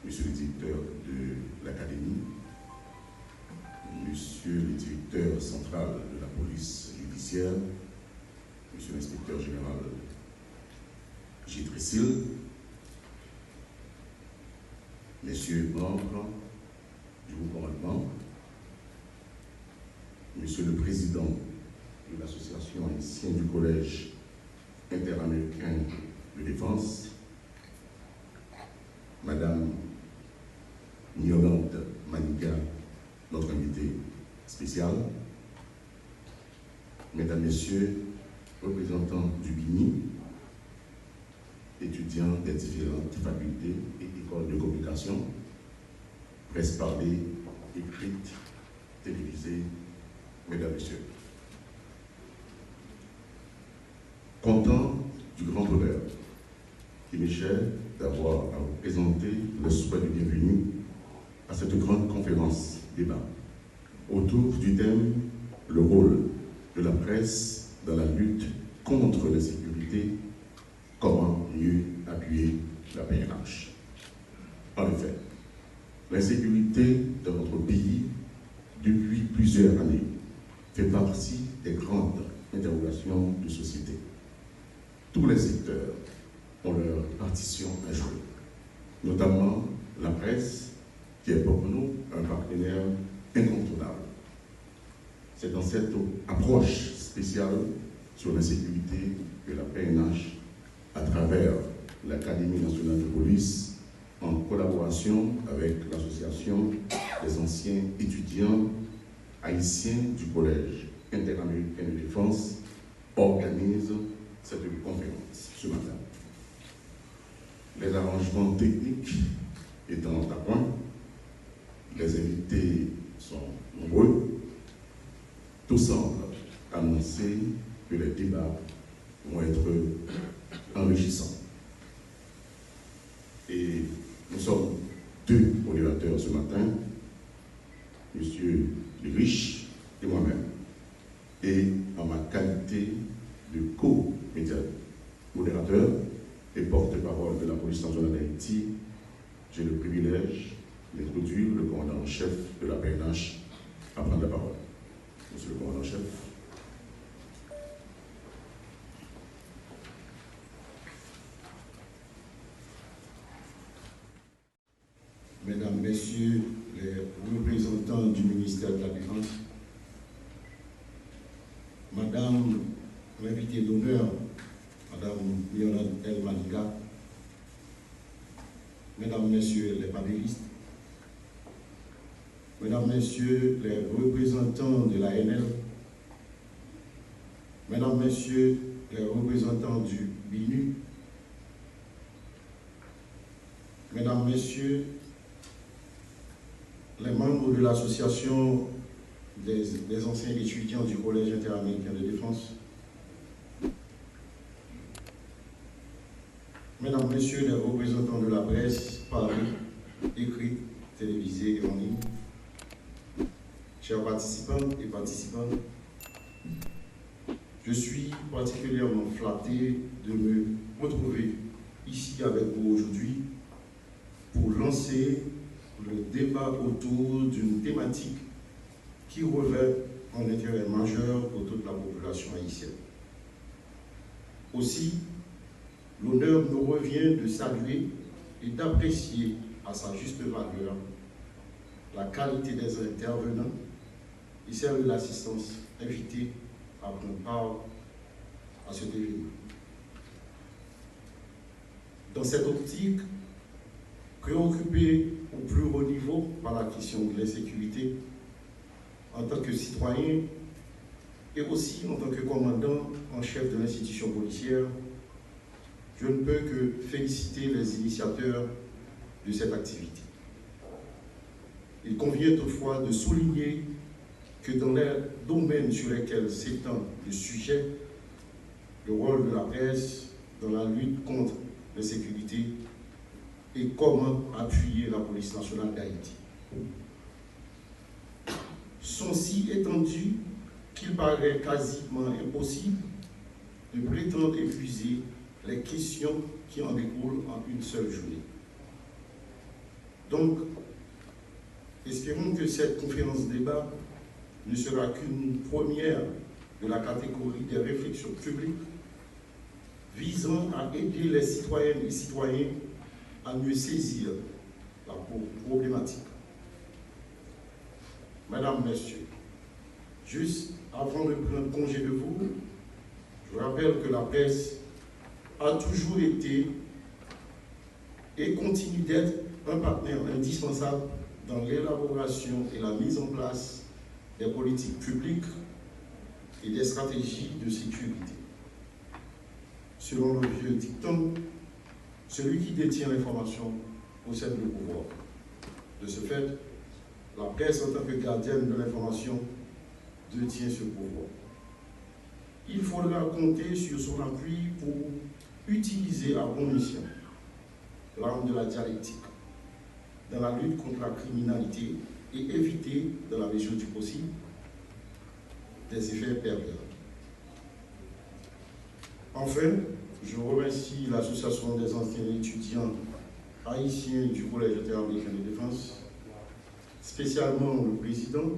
Monsieur le directeur de l'Académie, Monsieur le directeur central de la police judiciaire, Monsieur l'inspecteur général J. Tressil, Messieurs membres du haut commandement, Monsieur le président de l'association haïtienne du Collège interaméricain de défense, Madame Yolande Manika, notre invité spécial, Mesdames, Messieurs, représentants du BINI, étudiants des différentes facultés et écoles de communication, presse parlée, écrite, télévisée, Mesdames, Messieurs. Content du grand honneur qui m'est cher d'avoir à vous présenter le souhait de bienvenue à cette grande conférence débat autour du thème « Le rôle de la presse dans la lutte contre l'insécurité, comment mieux appuyer la PNH ». En effet, l'insécurité dans notre pays, depuis plusieurs années, fait partie des grandes interrogations de société. Tous les secteurs ont leur partition à jouer, notamment la presse, qui est pour nous un partenaire incontournable. C'est dans cette approche spéciale sur l'insécurité que la PNH, à travers l'Académie nationale de police, en collaboration avec l'Association des anciens étudiants haïtiens du Collège interaméricain de défense, organise cette conférence ce matin. Les arrangements techniques étant à point, les invités sont nombreux, tout semble annoncer que les débats vont être enrichissants. Et nous sommes deux modérateurs ce matin, M. Riche et moi-même. Et en ma qualité de co-modérateur et porte-parole de la police nationale d'Haïti, j'ai le privilège d'introduire le commandant en chef de la PNH à prendre la parole. Monsieur le commandant en chef. Mesdames, Messieurs les représentants du ministère de la Défense, Madame l'invitée d'honneur, Madame Yolande El Manika, Mesdames, Messieurs les panélistes, Mesdames, Messieurs les représentants de l'ANL, Mesdames, Messieurs les représentants du BINU, Mesdames, Messieurs les membres de l'association des anciens étudiants du Collège interaméricain de défense, Mesdames, Messieurs les représentants de la presse, parlée, écrite, télévisée et en ligne, chers participants et participantes, je suis particulièrement flatté de me retrouver ici avec vous aujourd'hui pour lancer le débat autour d'une thématique qui revêt un intérêt majeur pour toute la population haïtienne. Aussi, l'honneur nous revient de saluer et d'apprécier à sa juste valeur la qualité des intervenants et celle de l'assistance invitée à prendre part à cet événement. Dans cette optique, préoccupé au plus haut niveau par la question de l'insécurité, en tant que citoyen et aussi en tant que commandant en chef de l'institution policière, je ne peux que féliciter les initiateurs de cette activité. Il convient toutefois de souligner que dans les domaines sur lesquels s'étend le sujet, le rôle de la presse dans la lutte contre l'insécurité et comment appuyer la police nationale d'Haïti sont si étendus qu'il paraît quasiment impossible de prétendre épuiser les questions qui en découlent en une seule journée. Donc, espérons que cette conférence débat ne sera qu'une première de la catégorie des réflexions publiques visant à aider les citoyennes et citoyens à mieux saisir la problématique. Mesdames, Messieurs, juste avant de prendre congé de vous, je rappelle que la presse a toujours été et continue d'être un partenaire indispensable dans l'élaboration et la mise en place des politiques publiques et des stratégies de sécurité. Selon le vieux dicton, celui qui détient l'information possède le pouvoir. De ce fait, la presse, en tant que gardienne de l'information, détient ce pouvoir. Il faudra compter sur son appui pour utiliser à bon escient l'arme de la dialectique dans la lutte contre la criminalité et éviter, dans la mesure du possible, des effets pervers. Enfin, je remercie l'Association des anciens étudiants haïtiens du Collège interaméricain de défense, spécialement le président,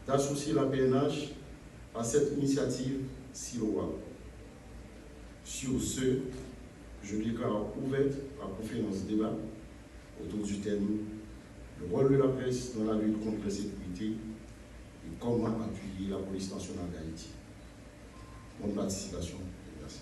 d'associer la PNH à cette initiative si louable. Sur ce, je déclare ouverte la conférence débat autour du thème « Le rôle de la presse dans la lutte contre l'insécurité et comment appuyer la police nationale d'Haïti ». Bonne participation et merci.